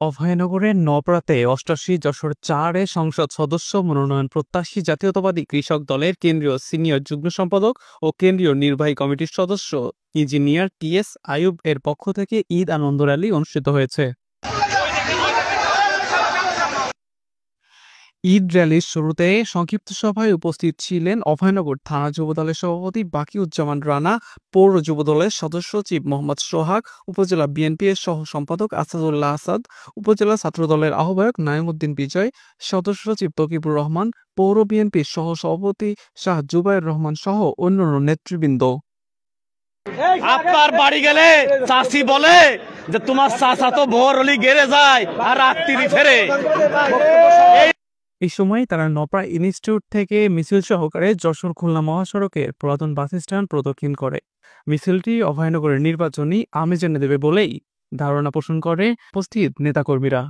অভয়নগরের নবরাতে ৮৮ যশোর ৪-এ সংসদ সদস্য মনোনয়ন প্রত্যাশী জাতীয়তাবাদী কৃষক দলের কেন্দ্রীয় সিনিয়র যুগ্ম সম্পাদক ও কেন্দ্রীয় নির্বাহী কমিটির সদস্য ইঞ্জিনিয়ার টি.এস. আইয়ুব এর পক্ষ থেকে ঈদ আনন্দ র্যালি অনুষ্ঠিত হয়েছে। ঈদ র্যালির শুরুতে সংক্ষিপ্ত সভায় উপস্থিত ছিলেন অভয়নগর থানা যুবদলের সভাপতি বাকিউজ্জামান রানা, পৌর যুবদলের সদস্য সচিব মোহাম্মদ সোহাগ, উপজেলা বিএনপির সহ সম্পাদক আসাদুল্লাহ আসাদ, উপজেলা ছাত্রদলের আহ্বায়ক নাঈমুদ্দিন বিজয়, সদস্য সচিব তকিবুর রহমান, পৌর বিএনপির সহ সভাপতি শাহ জুবায়ের রহমান সহ অন্যান্য নেতৃবৃন্দ। আপনার বাড়ি গেলে চাষি বলে যে তোমার চাষা তো ভোর হলি গেড়ে যায় আর রাত্রি ফেরে। এই সময় তারা নপড়া ইনস্টিটিউট থেকে মিছিল সহকারে যশোর খুলনা মহাসড়কের পুরাতন বাস স্ট্যান্ড প্রদক্ষিণ করে। মিছিলটি অভয়নগরের নির্বাচনী আমেজ এনে দেবে বলেই ধারণা পোষণ করে উপস্থিত নেতাকর্মীরা।